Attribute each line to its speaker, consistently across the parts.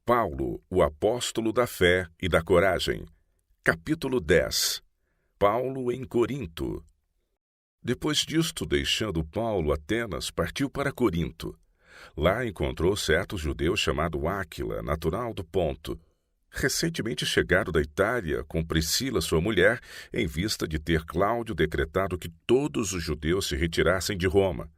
Speaker 1: Paulo, o apóstolo da fé e da coragem. Capítulo 10. Paulo em Corinto. Depois disto, deixando Paulo Atenas, partiu para Corinto. Lá encontrou certo judeu chamado Áquila, natural do Ponto, recentemente chegado da Itália, com Priscila, sua mulher, em vista de ter Cláudio decretado que todos os judeus se retirassem de Roma.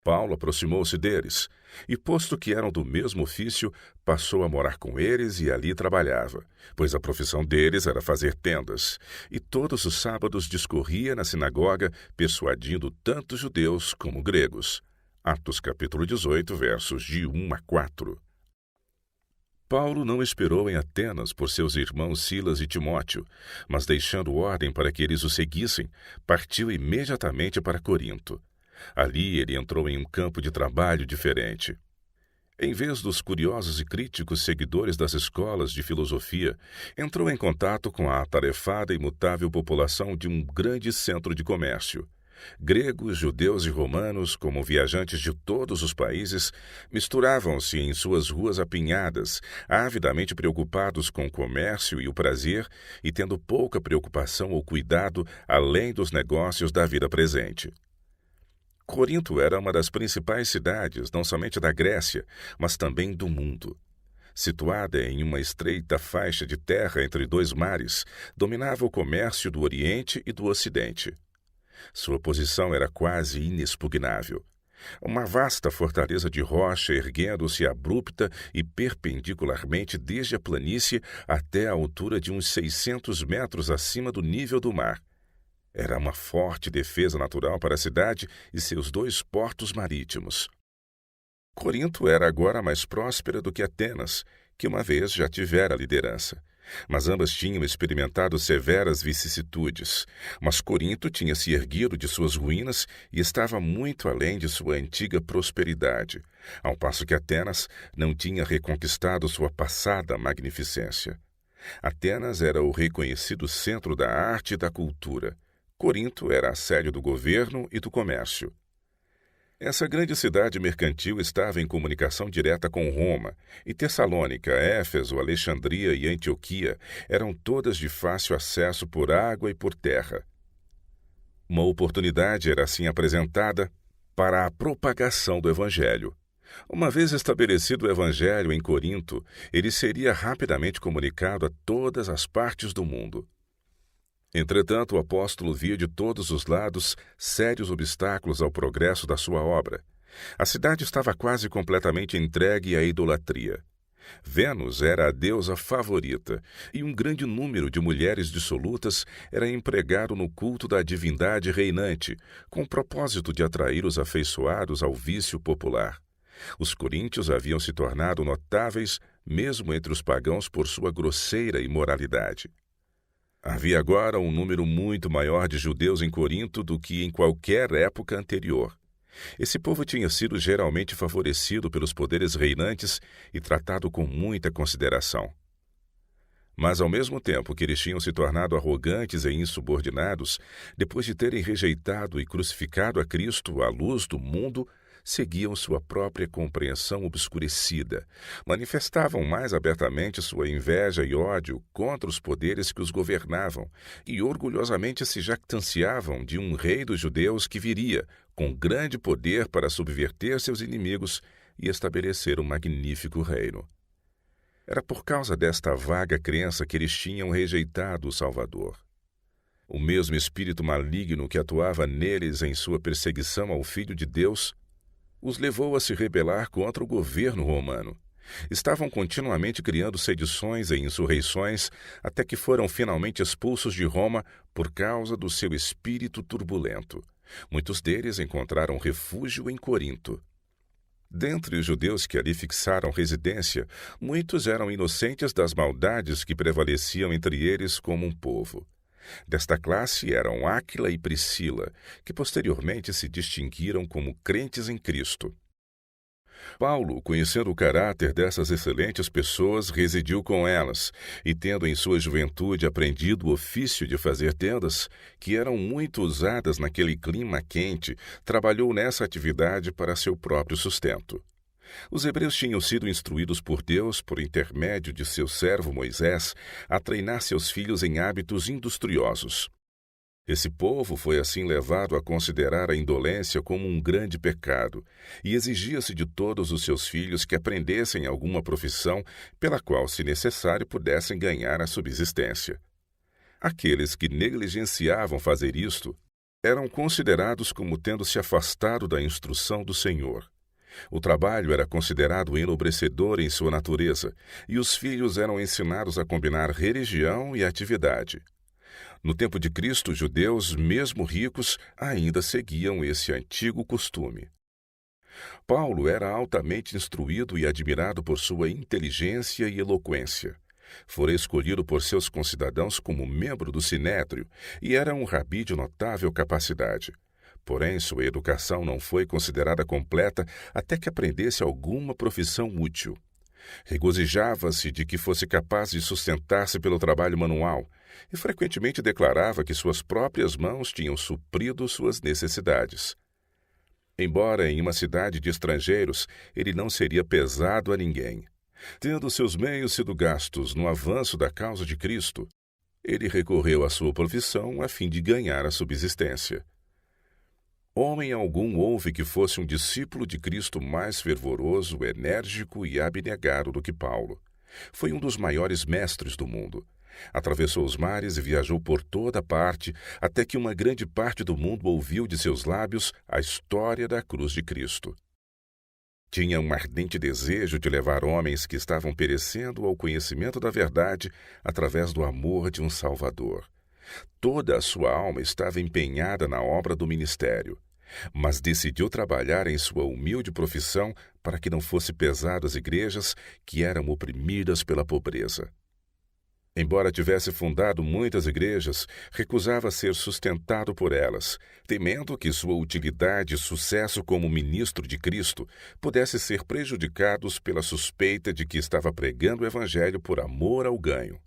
Speaker 1: Paulo aproximou-se deles, e posto que eram do mesmo ofício, passou a morar com eles e ali trabalhava, pois a profissão deles era fazer tendas, e todos os sábados discorria na sinagoga, persuadindo tanto judeus como gregos. Atos capítulo 18, versos de 1 a 4. Paulo não esperou em Atenas por seus irmãos Silas e Timóteo, mas deixando ordem para que eles o seguissem, partiu imediatamente para Corinto. Ali ele entrou em um campo de trabalho diferente. Em vez dos curiosos e críticos seguidores das escolas de filosofia, entrou em contato com a atarefada e mutável população de um grande centro de comércio. Gregos, judeus e romanos, como viajantes de todos os países, misturavam-se em suas ruas apinhadas, avidamente preocupados com o comércio e o prazer, e tendo pouca preocupação ou cuidado além dos negócios da vida presente. Corinto era uma das principais cidades, não somente da Grécia, mas também do mundo. Situada em uma estreita faixa de terra entre dois mares, dominava o comércio do Oriente e do Ocidente. Sua posição era quase inexpugnável. Uma vasta fortaleza de rocha erguendo-se abrupta e perpendicularmente desde a planície até a altura de uns 600 metros acima do nível do mar. Era uma forte defesa natural para a cidade e seus dois portos marítimos. Corinto era agora mais próspera do que Atenas, que uma vez já tivera liderança. Mas ambas tinham experimentado severas vicissitudes. Mas Corinto tinha se erguido de suas ruínas e estava muito além de sua antiga prosperidade, ao passo que Atenas não tinha reconquistado sua passada magnificência. Atenas era o reconhecido centro da arte e da cultura. Corinto era a sede do governo e do comércio. Essa grande cidade mercantil estava em comunicação direta com Roma, e Tessalônica, Éfeso, Alexandria e Antioquia eram todas de fácil acesso por água e por terra. Uma oportunidade era assim apresentada para a propagação do Evangelho. Uma vez estabelecido o Evangelho em Corinto, ele seria rapidamente comunicado a todas as partes do mundo. Entretanto, o apóstolo via de todos os lados sérios obstáculos ao progresso da sua obra. A cidade estava quase completamente entregue à idolatria. Vênus era a deusa favorita, e um grande número de mulheres dissolutas era empregado no culto da divindade reinante, com o propósito de atrair os afeiçoados ao vício popular. Os coríntios haviam se tornado notáveis, mesmo entre os pagãos, por sua grosseira imoralidade. Havia agora um número muito maior de judeus em Corinto do que em qualquer época anterior. Esse povo tinha sido geralmente favorecido pelos poderes reinantes e tratado com muita consideração. Mas, ao mesmo tempo que eles tinham se tornado arrogantes e insubordinados, depois de terem rejeitado e crucificado a Cristo à luz do mundo, seguiam sua própria compreensão obscurecida, manifestavam mais abertamente sua inveja e ódio contra os poderes que os governavam e orgulhosamente se jactanciavam de um rei dos judeus que viria, com grande poder para subverter seus inimigos e estabelecer um magnífico reino. Era por causa desta vaga crença que eles tinham rejeitado o Salvador. O mesmo espírito maligno que atuava neles em sua perseguição ao Filho de Deus os levou a se rebelar contra o governo romano. Estavam continuamente criando sedições e insurreições até que foram finalmente expulsos de Roma por causa do seu espírito turbulento. Muitos deles encontraram refúgio em Corinto. Dentre os judeus que ali fixaram residência, muitos eram inocentes das maldades que prevaleciam entre eles como um povo. Desta classe eram Áquila e Priscila, que posteriormente se distinguiram como crentes em Cristo. Paulo, conhecendo o caráter dessas excelentes pessoas, residiu com elas, e tendo em sua juventude aprendido o ofício de fazer tendas, que eram muito usadas naquele clima quente, trabalhou nessa atividade para seu próprio sustento. Os hebreus tinham sido instruídos por Deus, por intermédio de seu servo Moisés, a treinar seus filhos em hábitos industriosos. Esse povo foi assim levado a considerar a indolência como um grande pecado, e exigia-se de todos os seus filhos que aprendessem alguma profissão pela qual, se necessário, pudessem ganhar a subsistência. Aqueles que negligenciavam fazer isto eram considerados como tendo se afastado da instrução do Senhor. O trabalho era considerado enobrecedor em sua natureza, e os filhos eram ensinados a combinar religião e atividade. No tempo de Cristo, os judeus, mesmo ricos, ainda seguiam esse antigo costume. Paulo era altamente instruído e admirado por sua inteligência e eloquência. Fora escolhido por seus concidadãos como membro do Sinédrio e era um rabi de notável capacidade. Porém, sua educação não foi considerada completa até que aprendesse alguma profissão útil. Regozijava-se de que fosse capaz de sustentar-se pelo trabalho manual e frequentemente declarava que suas próprias mãos tinham suprido suas necessidades. Embora em uma cidade de estrangeiros, ele não seria pesado a ninguém. Tendo seus meios sido gastos no avanço da causa de Cristo, ele recorreu à sua profissão a fim de ganhar a subsistência. Homem algum houve que fosse um discípulo de Cristo mais fervoroso, enérgico e abnegado do que Paulo. Foi um dos maiores mestres do mundo. Atravessou os mares e viajou por toda parte, até que uma grande parte do mundo ouviu de seus lábios a história da cruz de Cristo. Tinha um ardente desejo de levar homens que estavam perecendo ao conhecimento da verdade através do amor de um Salvador. Toda a sua alma estava empenhada na obra do ministério, mas decidiu trabalhar em sua humilde profissão para que não fosse pesado às igrejas que eram oprimidas pela pobreza. Embora tivesse fundado muitas igrejas, recusava ser sustentado por elas, temendo que sua utilidade e sucesso como ministro de Cristo pudesse ser prejudicados pela suspeita de que estava pregando o evangelho por amor ao ganho.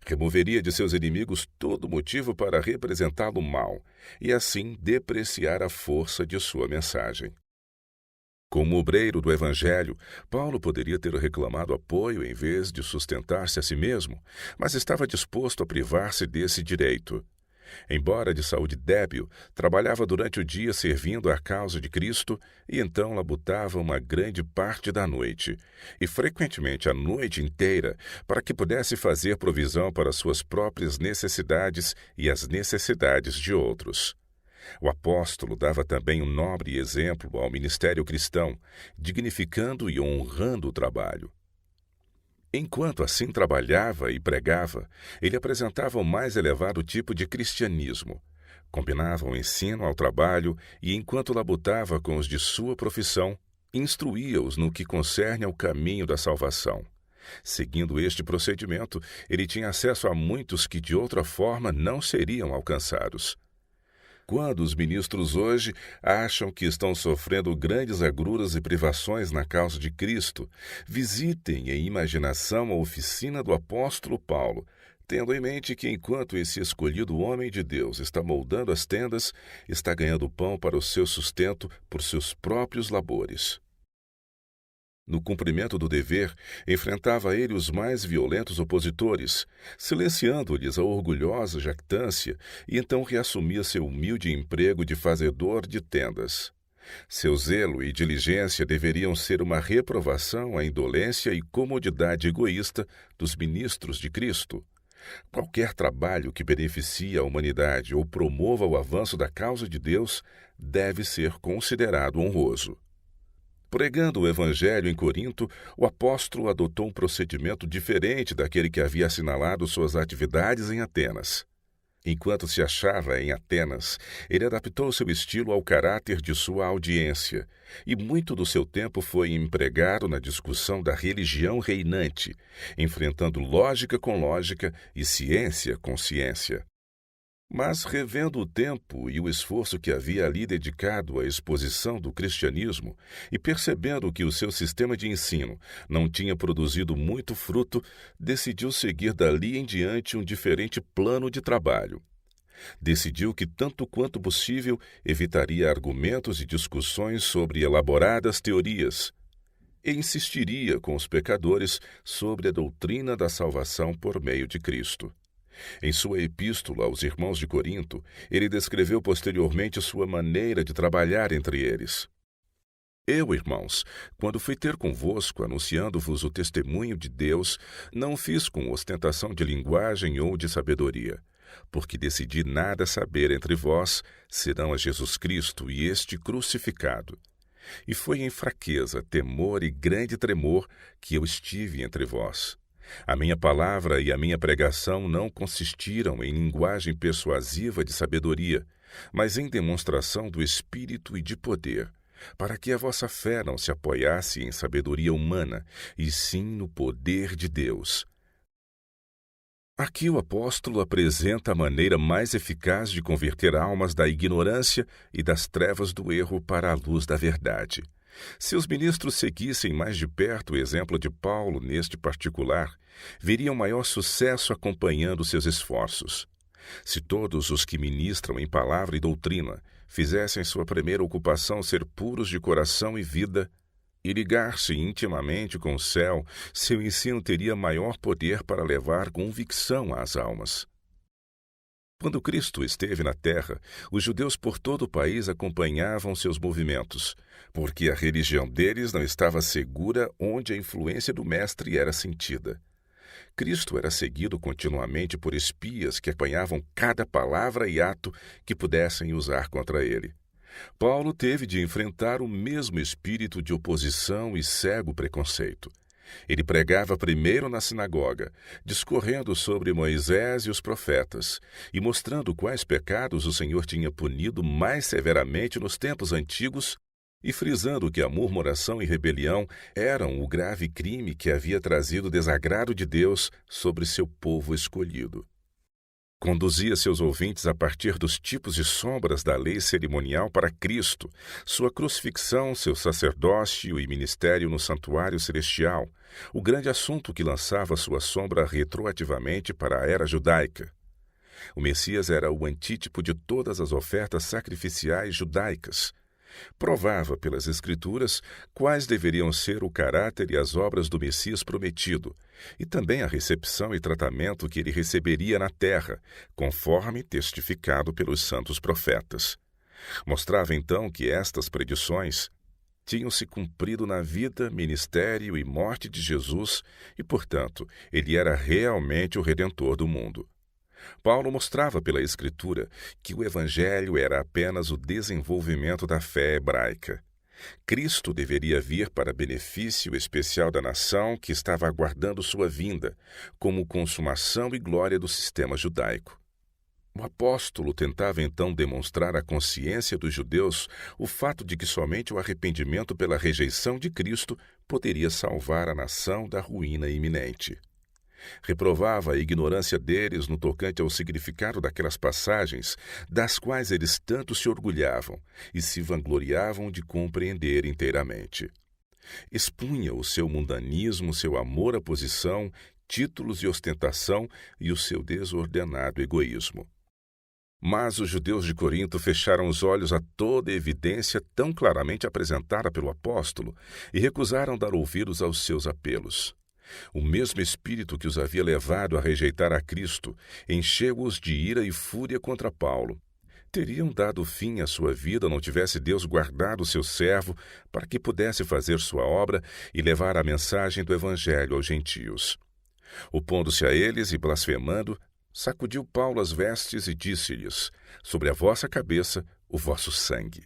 Speaker 1: Removeria de seus inimigos todo motivo para representá-lo mal e assim depreciar a força de sua mensagem. Como obreiro do Evangelho, Paulo poderia ter reclamado apoio em vez de sustentar-se a si mesmo, mas estava disposto a privar-se desse direito. Embora de saúde débil, trabalhava durante o dia servindo à causa de Cristo e então labutava uma grande parte da noite, e frequentemente a noite inteira, para que pudesse fazer provisão para suas próprias necessidades e as necessidades de outros. O apóstolo dava também um nobre exemplo ao ministério cristão, dignificando e honrando o trabalho. Enquanto assim trabalhava e pregava, ele apresentava o mais elevado tipo de cristianismo. Combinava o ensino ao trabalho e, enquanto labutava com os de sua profissão, instruía-os no que concerne ao caminho da salvação. Seguindo este procedimento, ele tinha acesso a muitos que de outra forma não seriam alcançados. Quando os ministros hoje acham que estão sofrendo grandes agruras e privações na causa de Cristo, visitem em imaginação a oficina do apóstolo Paulo, tendo em mente que enquanto esse escolhido homem de Deus está moldando as tendas, está ganhando pão para o seu sustento por seus próprios labores. No cumprimento do dever, enfrentava ele os mais violentos opositores, silenciando-lhes a orgulhosa jactância, e então reassumia seu humilde emprego de fazedor de tendas. Seu zelo e diligência deveriam ser uma reprovação à indolência e comodidade egoísta dos ministros de Cristo. Qualquer trabalho que beneficie a humanidade ou promova o avanço da causa de Deus deve ser considerado honroso. Pregando o Evangelho em Corinto, o apóstolo adotou um procedimento diferente daquele que havia assinalado suas atividades em Atenas. Enquanto se achava em Atenas, ele adaptou seu estilo ao caráter de sua audiência, e muito do seu tempo foi empregado na discussão da religião reinante, enfrentando lógica com lógica e ciência com ciência. Mas, revendo o tempo e o esforço que havia ali dedicado à exposição do cristianismo, e percebendo que o seu sistema de ensino não tinha produzido muito fruto, decidiu seguir dali em diante um diferente plano de trabalho. Decidiu que, tanto quanto possível, evitaria argumentos e discussões sobre elaboradas teorias. e insistiria com os pecadores sobre a doutrina da salvação por meio de Cristo. Em sua epístola aos irmãos de Corinto, ele descreveu posteriormente sua maneira de trabalhar entre eles. Eu, irmãos, quando fui ter convosco, anunciando-vos o testemunho de Deus, não fiz com ostentação de linguagem ou de sabedoria, porque decidi nada saber entre vós, senão a Jesus Cristo e este crucificado. E foi em fraqueza, temor e grande tremor que eu estive entre vós. A minha palavra e a minha pregação não consistiram em linguagem persuasiva de sabedoria, mas em demonstração do Espírito e de poder, para que a vossa fé não se apoiasse em sabedoria humana, e sim no poder de Deus. Aqui o apóstolo apresenta a maneira mais eficaz de converter almas da ignorância e das trevas do erro para a luz da verdade. Se os ministros seguissem mais de perto o exemplo de Paulo neste particular, veriam maior sucesso acompanhando seus esforços. Se todos os que ministram em palavra e doutrina fizessem sua primeira ocupação ser puros de coração e vida, e ligar-se intimamente com o céu, seu ensino teria maior poder para levar convicção às almas. Quando Cristo esteve na terra, os judeus por todo o país acompanhavam seus movimentos, porque a religião deles não estava segura onde a influência do Mestre era sentida. Cristo era seguido continuamente por espias que apanhavam cada palavra e ato que pudessem usar contra ele. Paulo teve de enfrentar o mesmo espírito de oposição e cego preconceito. Ele pregava primeiro na sinagoga, discorrendo sobre Moisés e os profetas, e mostrando quais pecados o Senhor tinha punido mais severamente nos tempos antigos, e frisando que a murmuração e rebelião eram o grave crime que havia trazido desagrado de Deus sobre seu povo escolhido. Conduzia seus ouvintes a partir dos tipos e sombras da lei cerimonial para Cristo, sua crucifixão, seu sacerdócio e ministério no santuário celestial, o grande assunto que lançava sua sombra retroativamente para a era judaica. O Messias era o antítipo de todas as ofertas sacrificiais judaicas. Provava pelas Escrituras quais deveriam ser o caráter e as obras do Messias prometido, e também a recepção e tratamento que ele receberia na terra, conforme testificado pelos santos profetas. Mostrava então que estas predições tinham se cumprido na vida, ministério e morte de Jesus e, portanto, ele era realmente o Redentor do mundo. Paulo mostrava pela Escritura que o Evangelho era apenas o desenvolvimento da fé hebraica. Cristo deveria vir para benefício especial da nação que estava aguardando sua vinda, como consumação e glória do sistema judaico. O apóstolo tentava então demonstrar à consciência dos judeus o fato de que somente o arrependimento pela rejeição de Cristo poderia salvar a nação da ruína iminente. Reprovava a ignorância deles no tocante ao significado daquelas passagens, das quais eles tanto se orgulhavam e se vangloriavam de compreender inteiramente. Expunha o seu mundanismo, seu amor à posição, títulos e ostentação e o seu desordenado egoísmo. Mas os judeus de Corinto fecharam os olhos a toda evidência tão claramente apresentada pelo apóstolo e recusaram dar ouvidos aos seus apelos. O mesmo espírito que os havia levado a rejeitar a Cristo encheu-os de ira e fúria contra Paulo. Teriam dado fim à sua vida não tivesse Deus guardado seu servo para que pudesse fazer sua obra e levar a mensagem do Evangelho aos gentios. Opondo-se a eles e blasfemando, sacudiu Paulo as vestes e disse-lhes: sobre a vossa cabeça o vosso sangue.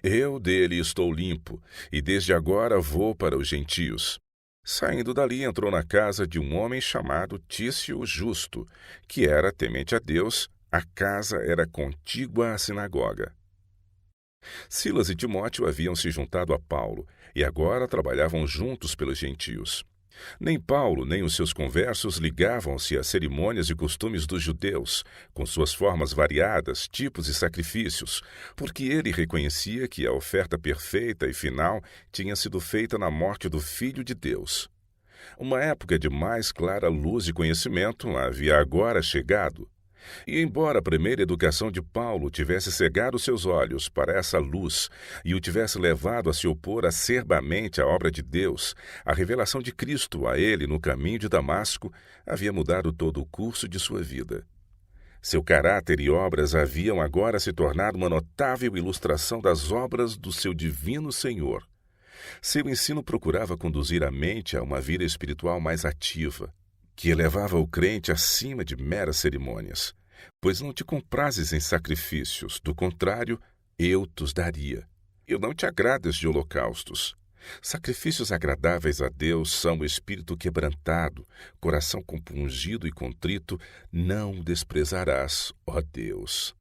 Speaker 1: Eu dele estou limpo, e desde agora vou para os gentios. Saindo dali, entrou na casa de um homem chamado Tício o Justo, que era temente a Deus. A casa era contígua à sinagoga. Silas e Timóteo haviam se juntado a Paulo, e agora trabalhavam juntos pelos gentios. Nem Paulo nem os seus conversos ligavam-se às cerimônias e costumes dos judeus, com suas formas variadas, tipos e sacrifícios, porque ele reconhecia que a oferta perfeita e final tinha sido feita na morte do Filho de Deus. Uma época de mais clara luz e conhecimento havia agora chegado. E embora a primeira educação de Paulo tivesse cegado seus olhos para essa luz e o tivesse levado a se opor acerbamente à obra de Deus, a revelação de Cristo a ele no caminho de Damasco havia mudado todo o curso de sua vida. Seu caráter e obras haviam agora se tornado uma notável ilustração das obras do seu divino Senhor. Seu ensino procurava conduzir a mente a uma vida espiritual mais ativa, que elevava o crente acima de meras cerimônias. Pois não te comprases em sacrifícios, do contrário, eu tos daria. Eu não te agrades de holocaustos. Sacrifícios agradáveis a Deus são o espírito quebrantado, coração compungido e contrito, não o desprezarás, ó Deus.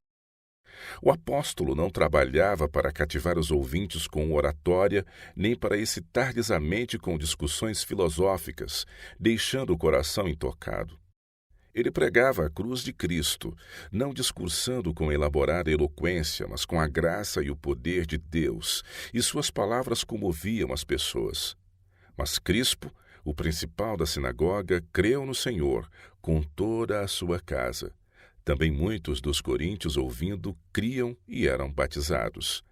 Speaker 1: O apóstolo não trabalhava para cativar os ouvintes com oratória, nem para excitar-lhes a mente com discussões filosóficas, deixando o coração intocado. Ele pregava a cruz de Cristo, não discursando com elaborada eloquência, mas com a graça e o poder de Deus, e suas palavras comoviam as pessoas. Mas Crispo, o principal da sinagoga, creu no Senhor, com toda a sua casa. Também muitos dos coríntios, ouvindo, criam e eram batizados.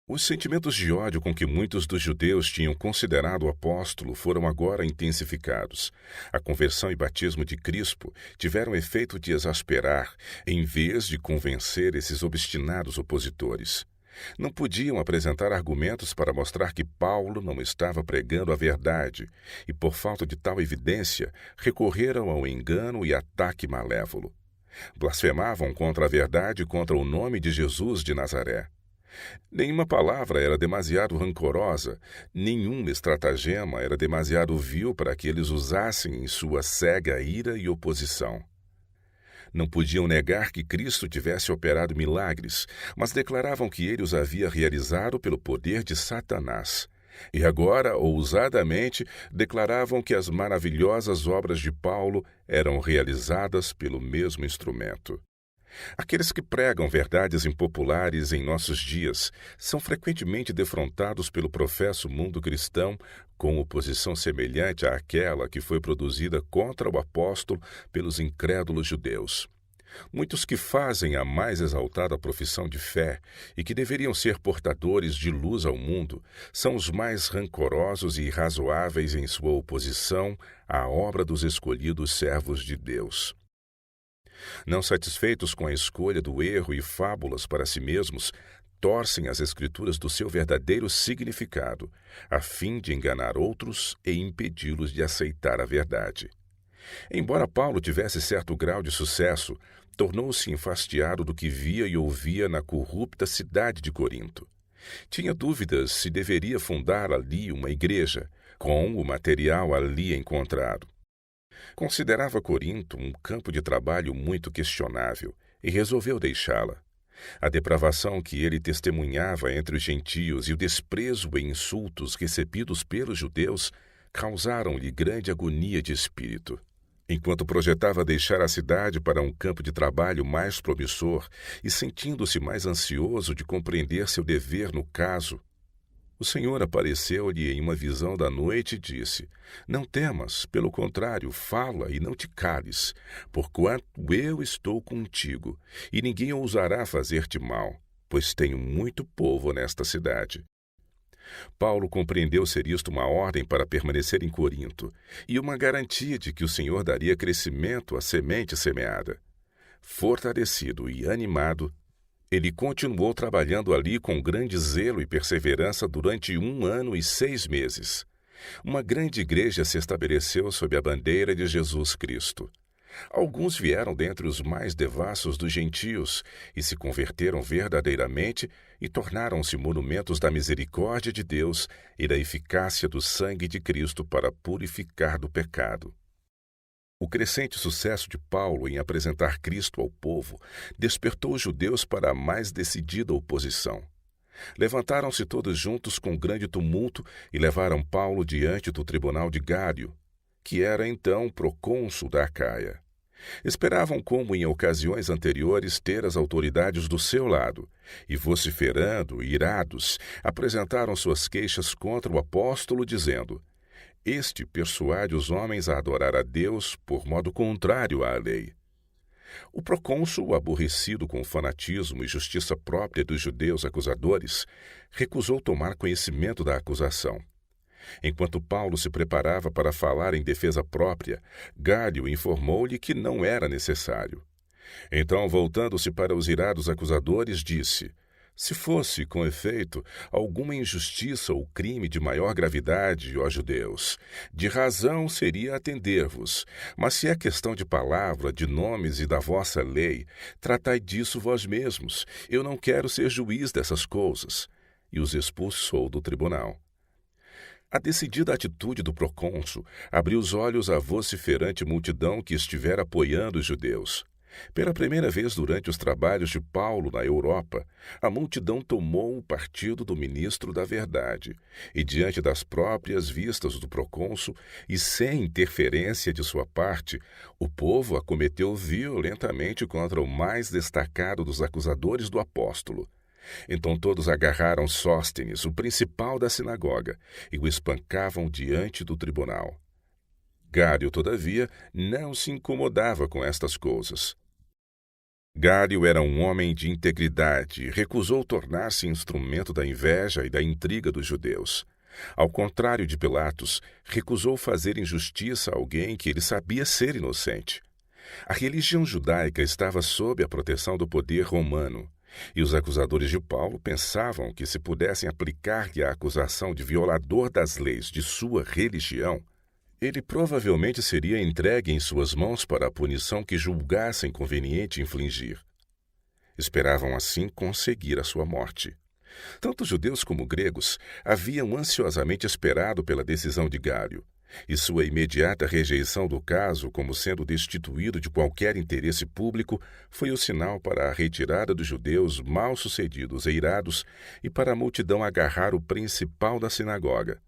Speaker 1: Os sentimentos de ódio com que muitos dos judeus tinham considerado o apóstolo foram agora intensificados. A conversão e batismo de Crispo tiveram efeito de exasperar, em vez de convencer esses obstinados opositores. Não podiam apresentar argumentos para mostrar que Paulo não estava pregando a verdade, e por falta de tal evidência, recorreram ao engano e ataque malévolo. Blasfemavam contra a verdade e contra o nome de Jesus de Nazaré. Nenhuma palavra era demasiado rancorosa, nenhum estratagema era demasiado vil para que eles usassem em sua cega ira e oposição. Não podiam negar que Cristo tivesse operado milagres, mas declaravam que ele os havia realizado pelo poder de Satanás. E agora, ousadamente, declaravam que as maravilhosas obras de Paulo eram realizadas pelo mesmo instrumento. Aqueles que pregam verdades impopulares em nossos dias são frequentemente defrontados pelo professo mundo cristão com oposição semelhante àquela que foi produzida contra o apóstolo pelos incrédulos judeus. Muitos que fazem a mais exaltada profissão de fé e que deveriam ser portadores de luz ao mundo são os mais rancorosos e irrazoáveis em sua oposição à obra dos escolhidos servos de Deus. Não satisfeitos com a escolha do erro e fábulas para si mesmos, torcem as Escrituras do seu verdadeiro significado, a fim de enganar outros e impedi-los de aceitar a verdade. Embora Paulo tivesse certo grau de sucesso, tornou-se enfastiado do que via e ouvia na corrupta cidade de Corinto. Tinha dúvidas se deveria fundar ali uma igreja, com o material ali encontrado. Considerava Corinto um campo de trabalho muito questionável e resolveu deixá-la. A depravação que ele testemunhava entre os gentios e o desprezo e insultos recebidos pelos judeus causaram-lhe grande agonia de espírito. Enquanto projetava deixar a cidade para um campo de trabalho mais promissor e sentindo-se mais ansioso de compreender seu dever no caso, o Senhor apareceu-lhe em uma visão da noite e disse: Não temas, pelo contrário, fala e não te cales, porquanto eu estou contigo, e ninguém ousará fazer-te mal, pois tenho muito povo nesta cidade. Paulo compreendeu ser isto uma ordem para permanecer em Corinto, e uma garantia de que o Senhor daria crescimento à semente semeada. Fortalecido e animado, ele continuou trabalhando ali com grande zelo e perseverança durante 1 ano e 6 meses. Uma grande igreja se estabeleceu sob a bandeira de Jesus Cristo. Alguns vieram dentre os mais devassos dos gentios e se converteram verdadeiramente e tornaram-se monumentos da misericórdia de Deus e da eficácia do sangue de Cristo para purificar do pecado. O crescente sucesso de Paulo em apresentar Cristo ao povo despertou os judeus para a mais decidida oposição. Levantaram-se todos juntos com grande tumulto e levaram Paulo diante do tribunal de Gário, que era então procônsul da Acaia. Esperavam, como em ocasiões anteriores, ter as autoridades do seu lado, e vociferando, irados, apresentaram suas queixas contra o apóstolo, dizendo: Este persuade os homens a adorar a Deus por modo contrário à lei. O procônsul, aborrecido com o fanatismo e justiça própria dos judeus acusadores, recusou tomar conhecimento da acusação. Enquanto Paulo se preparava para falar em defesa própria, Gário informou-lhe que não era necessário. Então, voltando-se para os irados acusadores, disse: Se fosse, com efeito, alguma injustiça ou crime de maior gravidade, ó judeus, de razão seria atender-vos. Mas se é questão de palavra, de nomes e da vossa lei, tratai disso vós mesmos. Eu não quero ser juiz dessas coisas. E os expulsou do tribunal. A decidida atitude do procônsul abriu os olhos à vociferante multidão que estivera apoiando os judeus. Pela primeira vez durante os trabalhos de Paulo na Europa, a multidão tomou o partido do ministro da Verdade, e diante das próprias vistas do procônsul e sem interferência de sua parte, o povo acometeu violentamente contra o mais destacado dos acusadores do apóstolo. Então todos agarraram Sóstenes, o principal da sinagoga, e o espancavam diante do tribunal. Gário, todavia, não se incomodava com estas coisas. Gário era um homem de integridade e recusou tornar-se instrumento da inveja e da intriga dos judeus. Ao contrário de Pilatos, recusou fazer injustiça a alguém que ele sabia ser inocente. A religião judaica estava sob a proteção do poder romano, e os acusadores de Paulo pensavam que, se pudessem aplicar-lhe a acusação de violador das leis de sua religião, ele provavelmente seria entregue em suas mãos para a punição que julgassem conveniente infligir. Esperavam assim conseguir a sua morte. Tanto judeus como gregos haviam ansiosamente esperado pela decisão de Gário, e sua imediata rejeição do caso como sendo destituído de qualquer interesse público foi o sinal para a retirada dos judeus mal-sucedidos e irados e para a multidão agarrar o principal da sinagoga.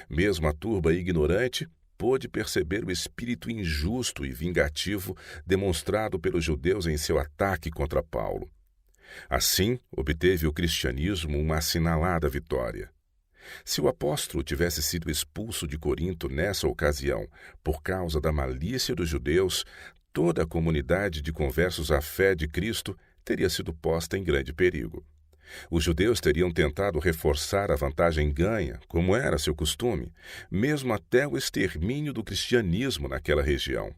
Speaker 1: Mesmo a turba ignorante pôde perceber o espírito injusto e vingativo demonstrado pelos judeus em seu ataque contra Paulo. Assim, obteve o cristianismo uma assinalada vitória. Se o apóstolo tivesse sido expulso de Corinto nessa ocasião por causa da malícia dos judeus, toda a comunidade de conversos à fé de Cristo teria sido posta em grande perigo. Os judeus teriam tentado reforçar a vantagem ganha, como era seu costume, mesmo até o extermínio do cristianismo naquela região.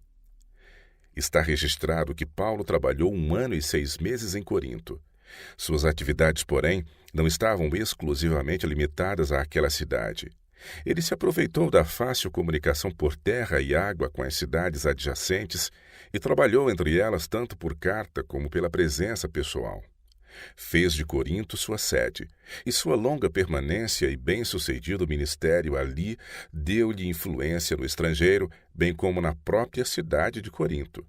Speaker 1: Está registrado que Paulo trabalhou 1 ano e 6 meses em Corinto. Suas atividades, porém, não estavam exclusivamente limitadas àquela cidade. Ele se aproveitou da fácil comunicação por terra e água com as cidades adjacentes e trabalhou entre elas tanto por carta como pela presença pessoal. Fez de Corinto sua sede, e sua longa permanência e bem-sucedido ministério ali deu-lhe influência no estrangeiro, bem como na própria cidade de Corinto.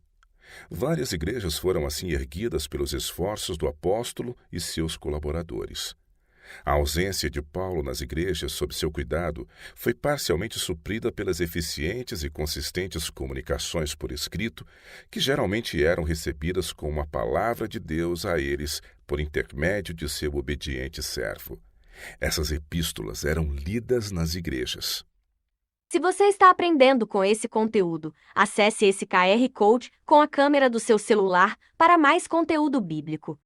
Speaker 1: Várias igrejas foram assim erguidas pelos esforços do apóstolo e seus colaboradores. A ausência de Paulo nas igrejas sob seu cuidado foi parcialmente suprida pelas eficientes e consistentes comunicações por escrito, que geralmente eram recebidas como a palavra de Deus a eles por intermédio de seu obediente servo. Essas epístolas eram lidas nas igrejas.
Speaker 2: Se você está aprendendo com esse conteúdo, acesse esse QR Code com a câmera do seu celular para mais conteúdo bíblico.